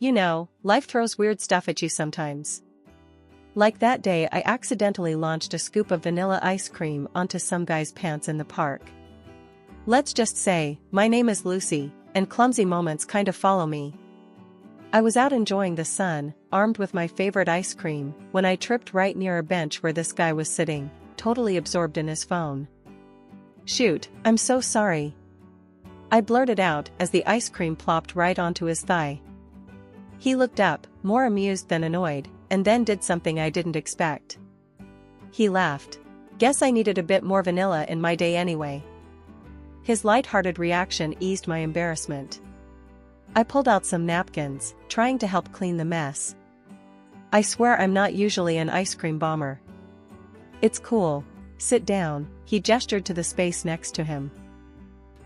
You know, life throws weird stuff at you sometimes. Like that day I accidentally launched a scoop of vanilla ice cream onto some guy's pants in the park. Let's just say, my name is Lucy, and clumsy moments kind of follow me. I was out enjoying the sun, armed with my favorite ice cream, when I tripped right near a bench where this guy was sitting, totally absorbed in his phone. Shoot, I'm so sorry. I blurted out as the ice cream plopped right onto his thigh. He looked up, more amused than annoyed, and then did something I didn't expect. He laughed. Guess I needed a bit more vanilla in my day anyway. His light-hearted reaction eased my embarrassment. I pulled out some napkins, trying to help clean the mess. I swear I'm not usually an ice cream bomber. It's cool. Sit down, he gestured to the space next to him.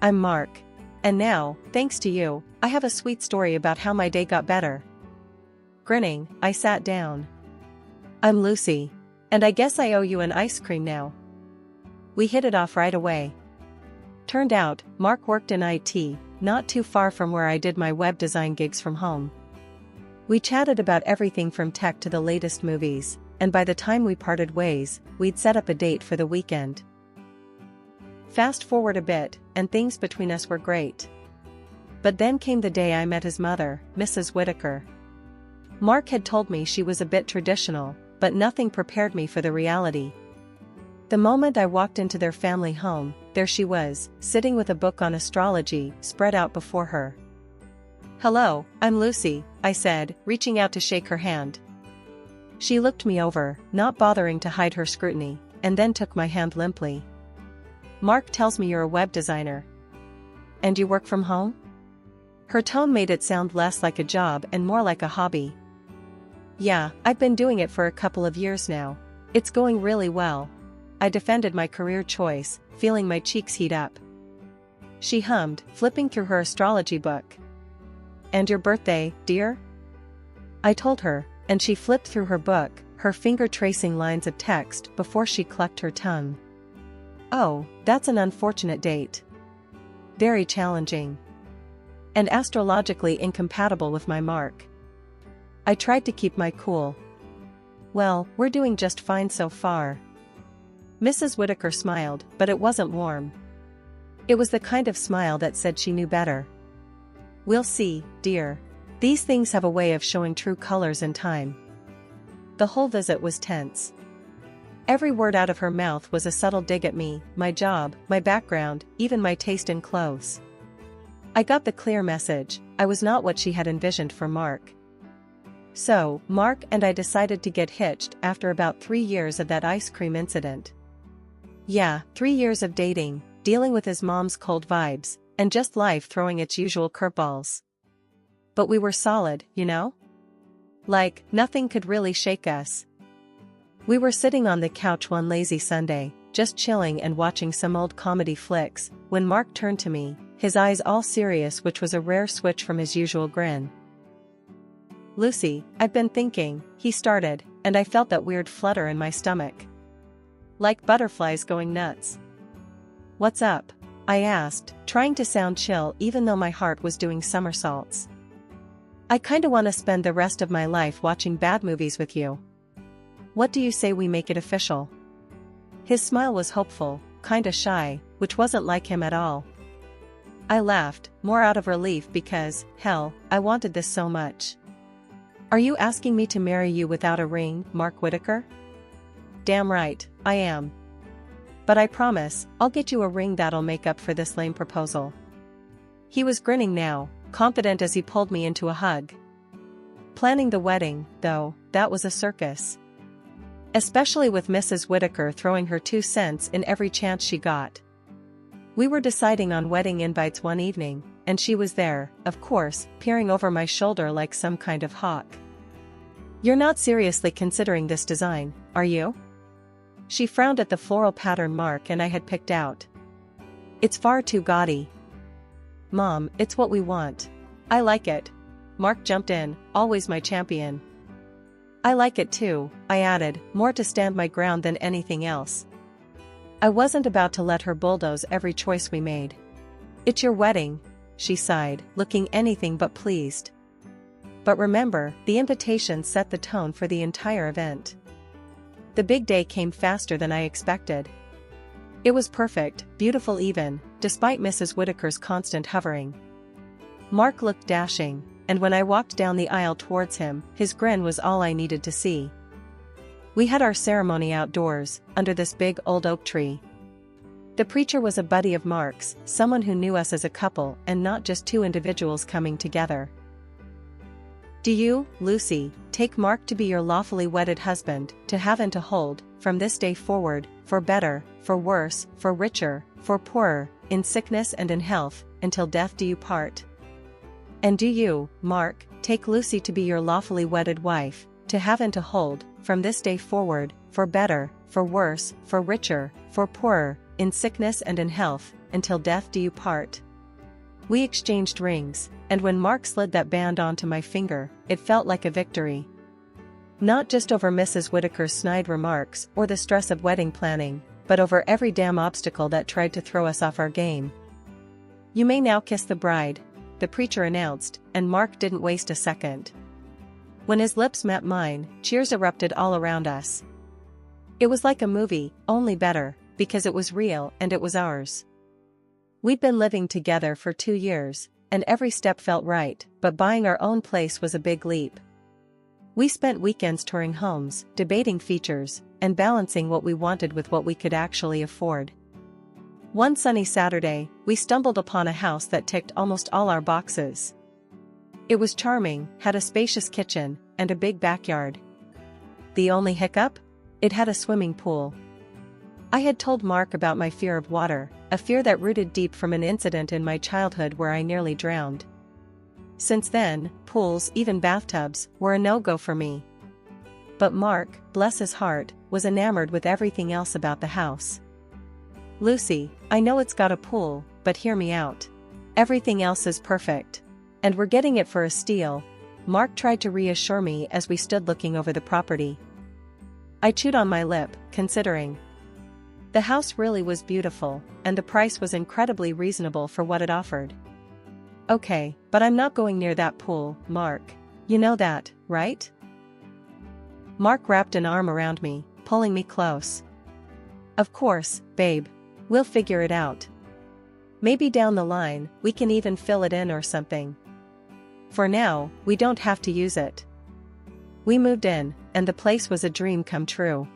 I'm Mark. And now, thanks to you, I have a sweet story about how my day got better. Grinning, I sat down. I'm Lucy. And I guess I owe you an ice cream now. We hit it off right away. Turned out, Mark worked in IT, not too far from where I did my web design gigs from home. We chatted about everything from tech to the latest movies, and by the time we parted ways, we'd set up a date for the weekend. Fast forward a bit, and things between us were great. But then came the day I met his mother, Mrs. Whitaker. Mark had told me she was a bit traditional, but nothing prepared me for the reality. The moment I walked into their family home, there she was, sitting with a book on astrology spread out before her. Hello, I'm Lucy, I said, reaching out to shake her hand. She looked me over, not bothering to hide her scrutiny, and then took my hand limply. Mark tells me you're a web designer. And you work from home? Her tone made it sound less like a job and more like a hobby. Yeah, I've been doing it for a couple of years now. It's going really well. I defended my career choice, feeling my cheeks heat up. She hummed, flipping through her astrology book. And your birthday, dear? I told her, and she flipped through her book, her finger tracing lines of text before she clucked her tongue. Oh, that's an unfortunate date. Very challenging. And astrologically incompatible with my mark. I tried to keep my cool. Well, we're doing just fine so far. Mrs. Whitaker smiled, but it wasn't warm. It was the kind of smile that said she knew better. We'll see, dear. These things have a way of showing true colors in time. The whole visit was tense. Every word out of her mouth was a subtle dig at me, my job, my background, even my taste in clothes. I got the clear message, I was not what she had envisioned for Mark. So, Mark and I decided to get hitched after about 3 years of that ice cream incident. Yeah, 3 years of dating, dealing with his mom's cold vibes, and just life throwing its usual curveballs. But we were solid, you know? Like, nothing could really shake us. We were sitting on the couch one lazy Sunday, just chilling and watching some old comedy flicks, when Mark turned to me, his eyes all serious, which was a rare switch from his usual grin. Lucy, I've been thinking, he started, and I felt that weird flutter in my stomach. Like butterflies going nuts. What's up? I asked, trying to sound chill even though my heart was doing somersaults. I kinda wanna spend the rest of my life watching bad movies with you. What do you say we make it official? His smile was hopeful, kinda shy, which wasn't like him at all. I laughed, more out of relief because, hell, I wanted this so much. Are you asking me to marry you without a ring, Mark Whitaker? Damn right, I am. But I promise, I'll get you a ring that'll make up for this lame proposal. He was grinning now, confident as he pulled me into a hug. Planning the wedding, though, that was a circus. Especially with Mrs. Whitaker throwing her 2 cents in every chance she got. We were deciding on wedding invites one evening, and she was there, of course, peering over my shoulder like some kind of hawk. You're not seriously considering this design, are you? She frowned at the floral pattern Mark and I had picked out. It's far too gaudy. Mom, it's what we want. I like it. Mark jumped in, always my champion. I like it too, I added, more to stand my ground than anything else. I wasn't about to let her bulldoze every choice we made. It's your wedding, she sighed, looking anything but pleased. But remember, the invitation set the tone for the entire event. The big day came faster than I expected. It was perfect, beautiful even, despite Mrs. Whitaker's constant hovering. Mark looked dashing, and when I walked down the aisle towards him, his grin was all I needed to see. We had our ceremony outdoors, under this big old oak tree. The preacher was a buddy of Mark's, someone who knew us as a couple and not just two individuals coming together. Do you, Lucy, take Mark to be your lawfully wedded husband, to have and to hold, from this day forward, for better, for worse, for richer, for poorer, in sickness and in health, until death do you part? And do you, Mark, take Lucy to be your lawfully wedded wife, to have and to hold, from this day forward, for better, for worse, for richer, for poorer, in sickness and in health, until death do you part? We exchanged rings, and when Mark slid that band onto my finger, it felt like a victory. Not just over Mrs. Whitaker's snide remarks or the stress of wedding planning, but over every damn obstacle that tried to throw us off our game. You may now kiss the bride, the preacher announced, and Mark didn't waste a second. When his lips met mine, cheers erupted all around us. It was like a movie, only better, because it was real and it was ours. We'd been living together for 2 years, and every step felt right, but buying our own place was a big leap. We spent weekends touring homes, debating features, and balancing what we wanted with what we could actually afford. One sunny Saturday, we stumbled upon a house that ticked almost all our boxes. It was charming, had a spacious kitchen, and a big backyard. The only hiccup? It had a swimming pool. I had told Mark about my fear of water, a fear that rooted deep from an incident in my childhood where I nearly drowned. Since then, pools, even bathtubs, were a no-go for me. But Mark, bless his heart, was enamored with everything else about the house. Lucy, I know it's got a pool, but hear me out. Everything else is perfect. And we're getting it for a steal, Mark tried to reassure me as we stood looking over the property. I chewed on my lip, considering. The house really was beautiful, and the price was incredibly reasonable for what it offered. Okay, but I'm not going near that pool, Mark. You know that, right? Mark wrapped an arm around me, pulling me close. Of course, babe. We'll figure it out. Maybe down the line, we can even fill it in or something. For now, we don't have to use it. We moved in, and the place was a dream come true.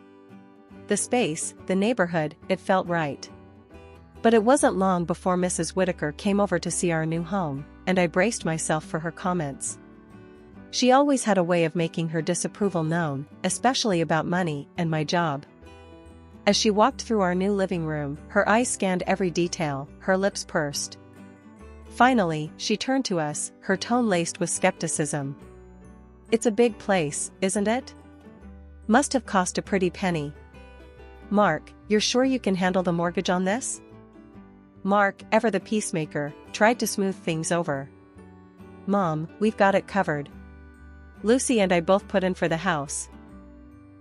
The space, the neighborhood, it felt right. But it wasn't long before Mrs. Whitaker came over to see our new home, and I braced myself for her comments. She always had a way of making her disapproval known, especially about money and my job. As she walked through our new living room, her eyes scanned every detail, her lips pursed. Finally, she turned to us, her tone laced with skepticism. It's a big place, isn't it? Must have cost a pretty penny. Mark, you're sure you can handle the mortgage on this? Mark, ever the peacemaker, tried to smooth things over. Mom, we've got it covered. Lucy and I both put in for the house.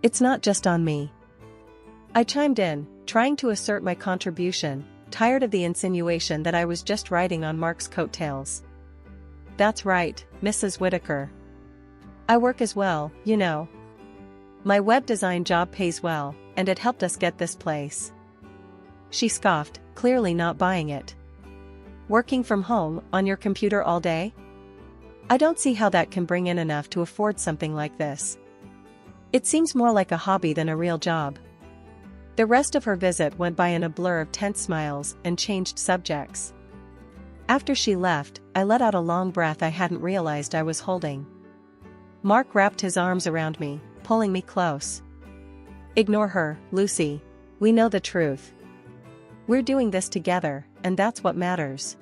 It's not just on me. I chimed in, trying to assert my contribution, tired of the insinuation that I was just riding on Mark's coattails. That's right, Mrs. Whitaker. I work as well, you know. My web design job pays well, and it helped us get this place. She scoffed, clearly not buying it. Working from home, on your computer all day? I don't see how that can bring in enough to afford something like this. It seems more like a hobby than a real job. The rest of her visit went by in a blur of tense smiles and changed subjects. After she left, I let out a long breath I hadn't realized I was holding. Mark wrapped his arms around me, pulling me close. Ignore her, Lucy. We know the truth. We're doing this together, and that's what matters.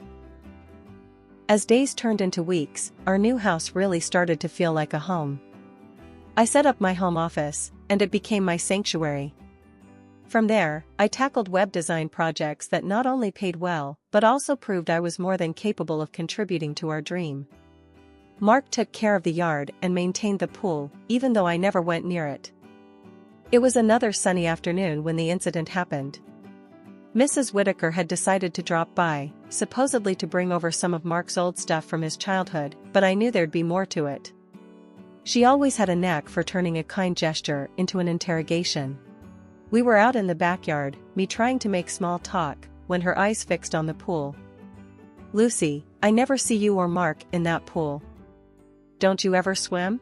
As days turned into weeks, our new house really started to feel like a home. I set up my home office, and it became my sanctuary. From there, I tackled web design projects that not only paid well, but also proved I was more than capable of contributing to our dream. Mark took care of the yard and maintained the pool, even though I never went near it. It was another sunny afternoon when the incident happened. Mrs. Whitaker had decided to drop by, supposedly to bring over some of Mark's old stuff from his childhood, but I knew there'd be more to it. She always had a knack for turning a kind gesture into an interrogation. We were out in the backyard, me trying to make small talk, when her eyes fixed on the pool. "Lucy, I never see you or Mark in that pool. Don't you ever swim?"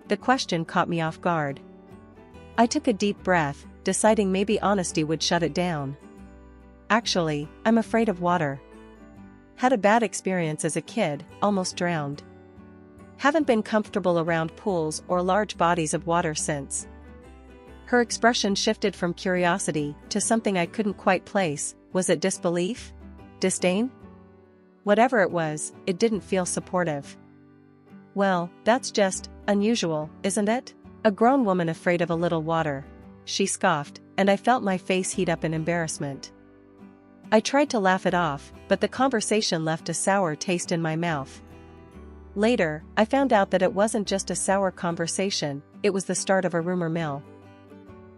The question caught me off guard. I took a deep breath, deciding maybe honesty would shut it down. "Actually, I'm afraid of water. Had a bad experience as a kid, almost drowned. Haven't been comfortable around pools or large bodies of water since." Her expression shifted from curiosity to something I couldn't quite place. Was it disbelief? Disdain? Whatever it was, it didn't feel supportive. "Well, that's just unusual, isn't it? A grown woman afraid of a little water," she scoffed, and I felt my face heat up in embarrassment. I tried to laugh it off, but the conversation left a sour taste in my mouth. Later, I found out that it wasn't just a sour conversation, it was the start of a rumor mill.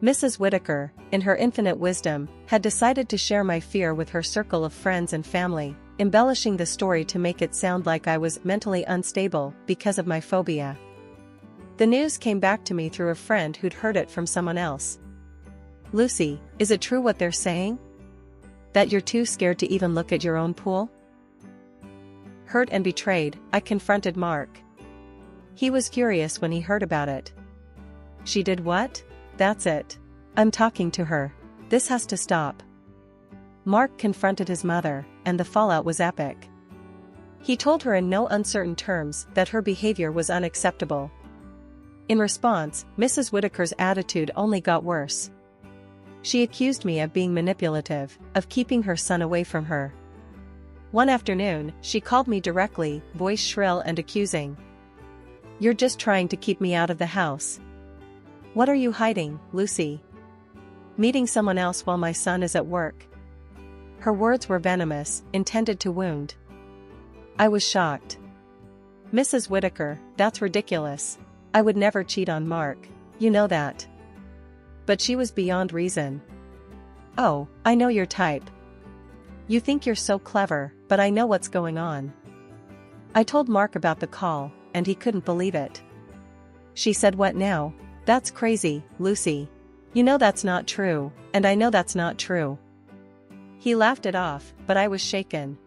Mrs. Whitaker, in her infinite wisdom, had decided to share my fear with her circle of friends and family, embellishing the story to make it sound like I was mentally unstable because of my phobia. The news came back to me through a friend who'd heard it from someone else. "Lucy, is it true what they're saying? That you're too scared to even look at your own pool?" Hurt and betrayed, I confronted Mark. He was furious when he heard about it. "She did what? That's it. I'm talking to her. This has to stop." Mark confronted his mother, and the fallout was epic. He told her in no uncertain terms that her behavior was unacceptable. In response, Mrs. Whitaker's attitude only got worse. She accused me of being manipulative, of keeping her son away from her. One afternoon, she called me directly, voice shrill and accusing. "You're just trying to keep me out of the house. What are you hiding, Lucy? Meeting someone else while my son is at work?" Her words were venomous, intended to wound. I was shocked. "Mrs. Whitaker, that's ridiculous. I would never cheat on Mark, you know that." But she was beyond reason. "Oh, I know your type. You think you're so clever, but I know what's going on." I told Mark about the call, and he couldn't believe it. She said, "What now? That's crazy, Lucy. You know that's not true, and I know that's not true." He laughed it off, but I was shaken.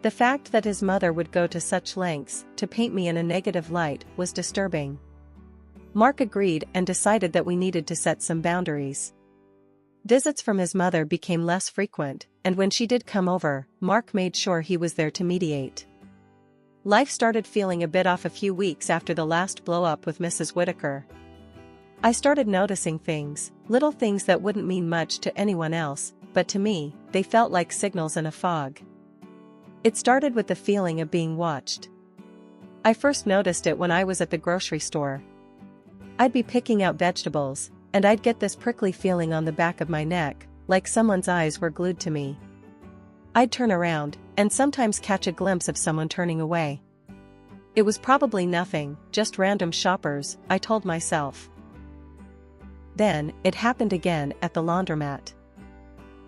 The fact that his mother would go to such lengths to paint me in a negative light was disturbing. Mark agreed and decided that we needed to set some boundaries. Visits from his mother became less frequent, and when she did come over, Mark made sure he was there to mediate. Life started feeling a bit off a few weeks after the last blow-up with Mrs. Whitaker. I started noticing things, little things that wouldn't mean much to anyone else, but to me, they felt like signals in a fog. It started with the feeling of being watched. I first noticed it when I was at the grocery store. I'd be picking out vegetables, and I'd get this prickly feeling on the back of my neck, like someone's eyes were glued to me. I'd turn around, and sometimes catch a glimpse of someone turning away. It was probably nothing, just random shoppers, I told myself. Then, it happened again at the laundromat.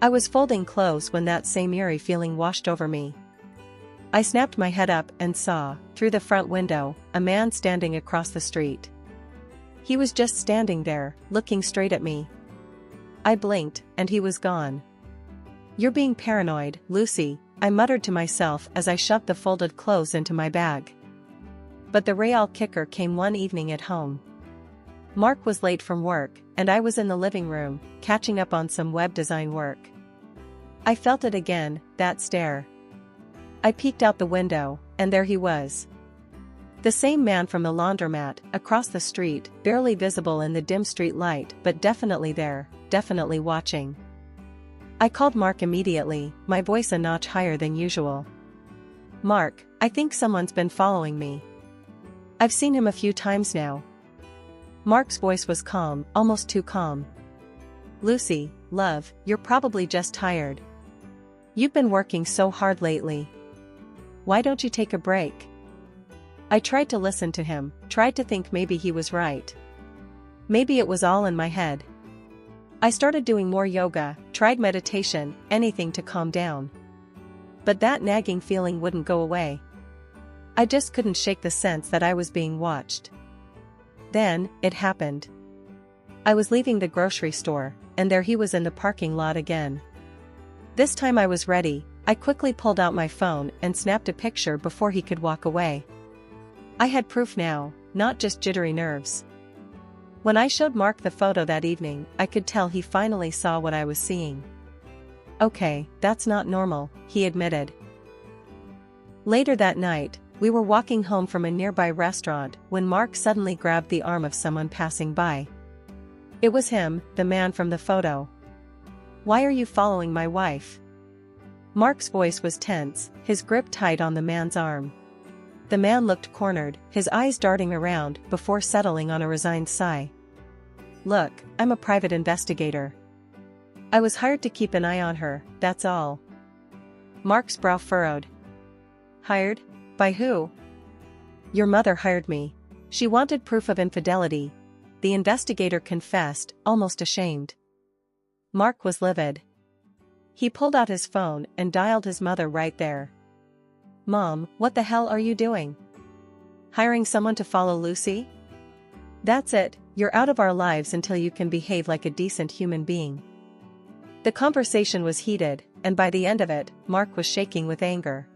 I was folding clothes when that same eerie feeling washed over me. I snapped my head up and saw, through the front window, a man standing across the street. He was just standing there, looking straight at me. I blinked, and he was gone. "You're being paranoid, Lucy," I muttered to myself as I shoved the folded clothes into my bag. But the real kicker came one evening at home. Mark was late from work, and I was in the living room, catching up on some web design work. I felt it again, that stare. I peeked out the window, and there he was. The same man from the laundromat, across the street, barely visible in the dim street light, but definitely there, definitely watching. I called Mark immediately, my voice a notch higher than usual. "Mark, I think someone's been following me. I've seen him a few times now." Mark's voice was calm, almost too calm. "Lucy, love, you're probably just tired. You've been working so hard lately. Why don't you take a break?" I tried to listen to him, tried to think maybe he was right. Maybe it was all in my head. I started doing more yoga, tried meditation, anything to calm down. But that nagging feeling wouldn't go away. I just couldn't shake the sense that I was being watched. Then, it happened. I was leaving the grocery store, and there he was in the parking lot again. This time I was ready. I quickly pulled out my phone and snapped a picture before he could walk away. I had proof now, not just jittery nerves. When I showed Mark the photo that evening, I could tell he finally saw what I was seeing. Okay, that's not normal, he admitted. Later that night, we were walking home from a nearby restaurant when Mark suddenly grabbed the arm of someone passing by. It was him, the man from the photo. "Why are you following my wife?" Mark's voice was tense, his grip tight on the man's arm. The man looked cornered, his eyes darting around before settling on a resigned sigh. "Look, I'm a private investigator. I was hired to keep an eye on her, that's all." Mark's brow furrowed. "Hired? By who?" "Your mother hired me. She wanted proof of infidelity," the investigator confessed, almost ashamed. Mark was livid. He pulled out his phone and dialed his mother right there. "Mom, what the hell are you doing? Hiring someone to follow Lucy? That's it, you're out of our lives until you can behave like a decent human being." The conversation was heated, and by the end of it, Mark was shaking with anger.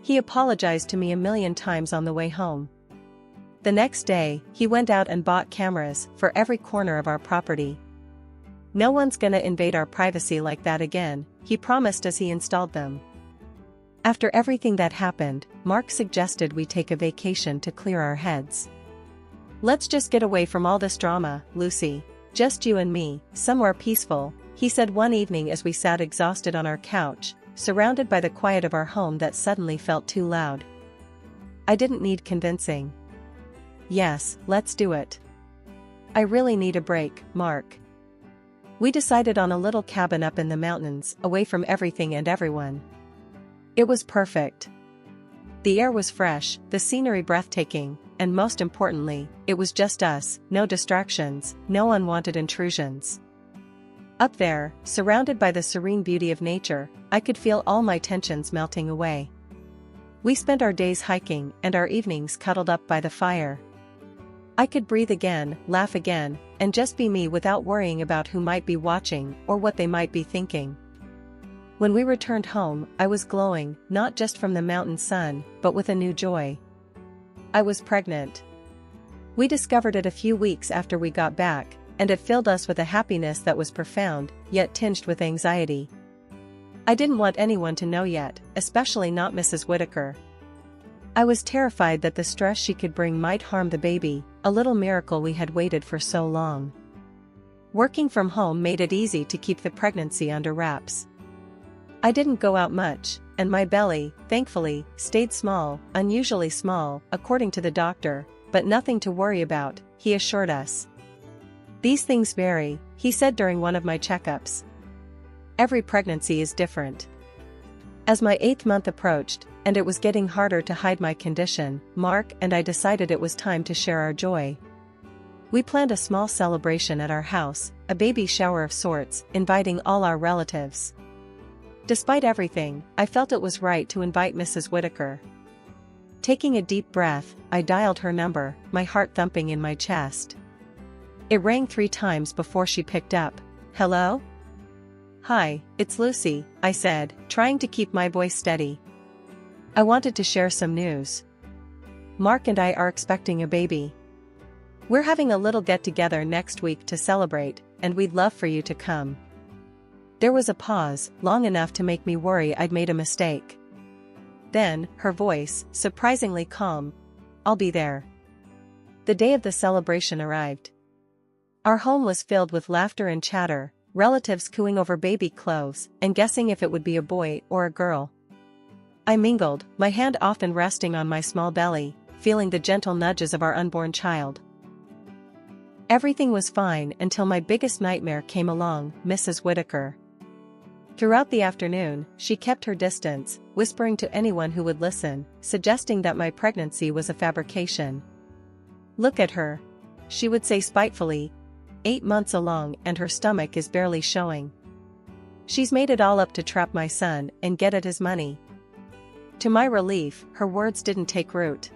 He apologized to me a million times on the way home. The next day, he went out and bought cameras for every corner of our property. "No one's gonna invade our privacy like that again," he promised as he installed them. After everything that happened, Mark suggested we take a vacation to clear our heads. "Let's just get away from all this drama, Lucy. Just you and me, somewhere peaceful," he said one evening as we sat exhausted on our couch, surrounded by the quiet of our home that suddenly felt too loud. I didn't need convincing. "Yes, let's do it. I really need a break, Mark." We decided on a little cabin up in the mountains, away from everything and everyone. It was perfect. The air was fresh, the scenery breathtaking, and most importantly, it was just us, no distractions, no unwanted intrusions. Up there, surrounded by the serene beauty of nature, I could feel all my tensions melting away. We spent our days hiking and our evenings cuddled up by the fire. I could breathe again, laugh again, and just be me without worrying about who might be watching or what they might be thinking. When we returned home, I was glowing, not just from the mountain sun, but with a new joy. I was pregnant. We discovered it a few weeks after we got back, and it filled us with a happiness that was profound, yet tinged with anxiety. I didn't want anyone to know yet, especially not Mrs. Whitaker. I was terrified that the stress she could bring might harm the baby, a little miracle we had waited for so long. Working from home made it easy to keep the pregnancy under wraps. I didn't go out much, and my belly, thankfully, stayed small, unusually small, according to the doctor, but nothing to worry about, he assured us. "These things vary," he said during one of my checkups. "Every pregnancy is different." As my 8th month approached, and it was getting harder to hide my condition, Mark and I decided it was time to share our joy. We planned a small celebration at our house, a baby shower of sorts, inviting all our relatives. Despite everything, I felt it was right to invite Mrs. Whitaker. Taking a deep breath, I dialed her number, my heart thumping in my chest. It rang 3 times before she picked up. "Hello?" "Hi, it's Lucy," I said, trying to keep my voice steady. "I wanted to share some news. Mark and I are expecting a baby. We're having a little get-together next week to celebrate, and we'd love for you to come." There was a pause, long enough to make me worry I'd made a mistake. Then, her voice, surprisingly calm, "I'll be there." The day of the celebration arrived. Our home was filled with laughter and chatter, relatives cooing over baby clothes, and guessing if it would be a boy or a girl. I mingled, my hand often resting on my small belly, feeling the gentle nudges of our unborn child. Everything was fine until my biggest nightmare came along, Mrs. Whitaker. Throughout the afternoon, she kept her distance, whispering to anyone who would listen, suggesting that my pregnancy was a fabrication. "Look at her," she would say spitefully, 8 months along and her stomach is barely showing. "She's made it all up to trap my son and get at his money." To my relief, her words didn't take root.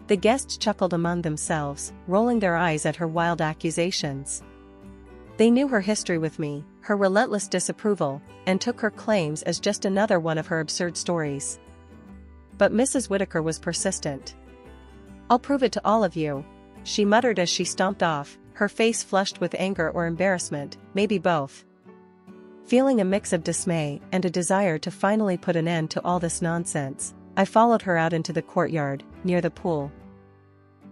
The guests chuckled among themselves, rolling their eyes at her wild accusations. They knew her history with me, her relentless disapproval, and took her claims as just another one of her absurd stories. But Mrs. Whittaker was persistent. "I'll prove it to all of you," she muttered as she stomped off, her face flushed with anger or embarrassment, maybe both. Feeling a mix of dismay and a desire to finally put an end to all this nonsense, I followed her out into the courtyard, near the pool.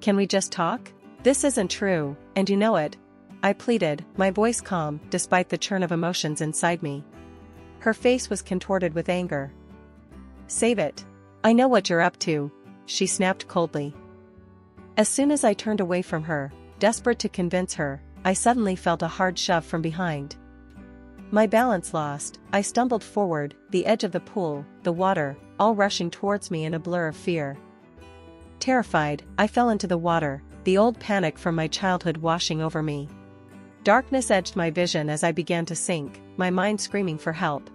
"Can we just talk? This isn't true, and you know it," I pleaded, my voice calm despite the churn of emotions inside me. Her face was contorted with anger. "Save it. I know what you're up to," she snapped coldly. As soon as I turned away from her, desperate to convince her, I suddenly felt a hard shove from behind. My balance lost, I stumbled forward, the edge of the pool, the water, all rushing towards me in a blur of fear. Terrified, I fell into the water, the old panic from my childhood washing over me. Darkness edged my vision as I began to sink, my mind screaming for help.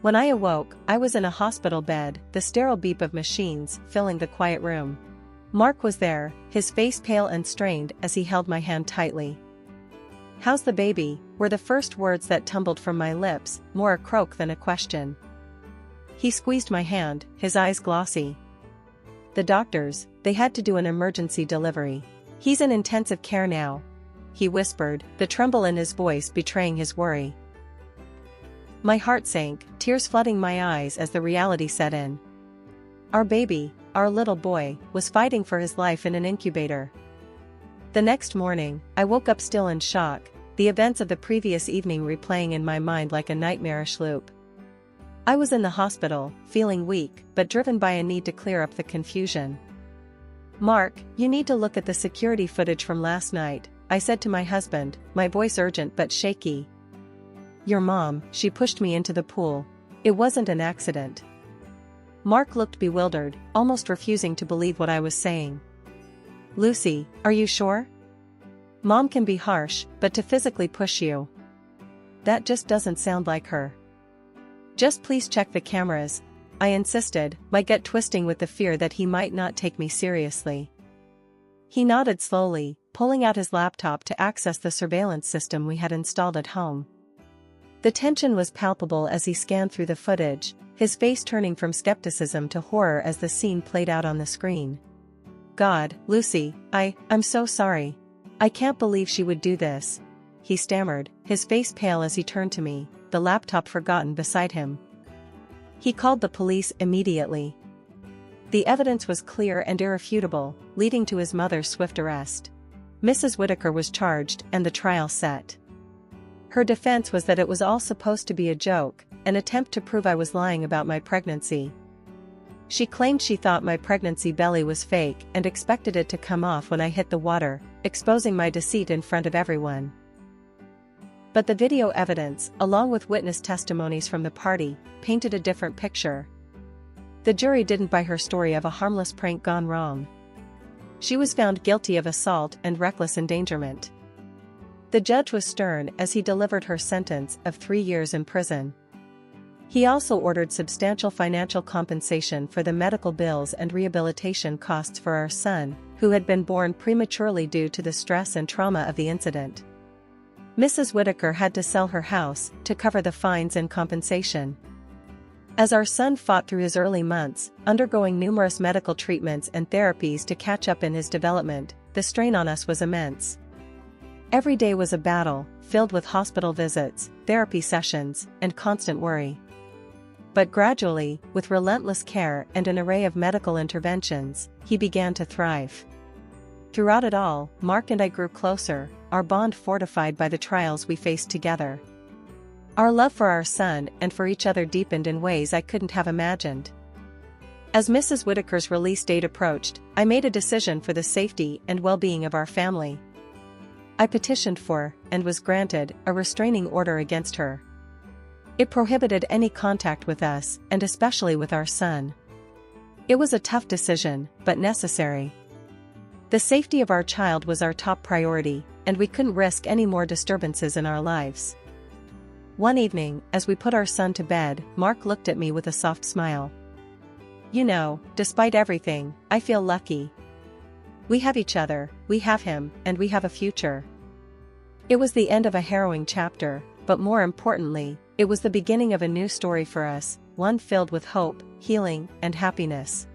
When I awoke, I was in a hospital bed, the sterile beep of machines filling the quiet room. Mark was there, his face pale and strained as he held my hand tightly. "How's the baby?" were the first words that tumbled from my lips, more a croak than a question. He squeezed my hand, his eyes glossy. "The doctors, they had to do an emergency delivery. He's in intensive care now," he whispered, the tremble in his voice betraying his worry. My heart sank, tears flooding my eyes as the reality set in. Our baby, our little boy, was fighting for his life in an incubator. The next morning, I woke up still in shock, the events of the previous evening replaying in my mind like a nightmarish loop. I was in the hospital, feeling weak, but driven by a need to clear up the confusion. "Mark, you need to look at the security footage from last night," I said to my husband, my voice urgent but shaky. "Your mom, she pushed me into the pool. It wasn't an accident." Mark looked bewildered, almost refusing to believe what I was saying. "Lucy, are you sure? Mom can be harsh, but to physically push you, that just doesn't sound like her." "Just please check the cameras," I insisted, my gut twisting with the fear that he might not take me seriously. He nodded slowly, pulling out his laptop to access the surveillance system we had installed at home. The tension was palpable as he scanned through the footage, his face turning from skepticism to horror as the scene played out on the screen. "God, Lucy, I'm so sorry. I can't believe she would do this," he stammered, his face pale as he turned to me, the laptop forgotten beside him. He called the police immediately. The evidence was clear and irrefutable, leading to his mother's swift arrest. Mrs. Whittaker was charged and the trial set. Her defense was that it was all supposed to be a joke, an attempt to prove I was lying about my pregnancy. She claimed she thought my pregnancy belly was fake and expected it to come off when I hit the water, exposing my deceit in front of everyone. But the video evidence, along with witness testimonies from the party, painted a different picture. The jury didn't buy her story of a harmless prank gone wrong. She was found guilty of assault and reckless endangerment. The judge was stern as he delivered her sentence of 3 years in prison. He also ordered substantial financial compensation for the medical bills and rehabilitation costs for our son, who had been born prematurely due to the stress and trauma of the incident. Mrs. Whittaker had to sell her house to cover the fines and compensation. As our son fought through his early months, undergoing numerous medical treatments and therapies to catch up in his development, the strain on us was immense. Every day was a battle, filled with hospital visits, therapy sessions, and constant worry. But gradually, with relentless care and an array of medical interventions, he began to thrive. Throughout it all, Mark and I grew closer, our bond fortified by the trials we faced together. Our love for our son and for each other deepened in ways I couldn't have imagined. As Mrs. Whittaker's release date approached, I made a decision for the safety and well-being of our family. I petitioned for, and was granted, a restraining order against her. It prohibited any contact with us, and especially with our son. It was a tough decision, but necessary. The safety of our child was our top priority, and we couldn't risk any more disturbances in our lives. One evening, as we put our son to bed, Mark looked at me with a soft smile. "You know, despite everything, I feel lucky. We have each other, we have him, and we have a future. It was the end of a harrowing chapter, but more importantly, it was the beginning of a new story for us, one filled with hope, healing, and happiness.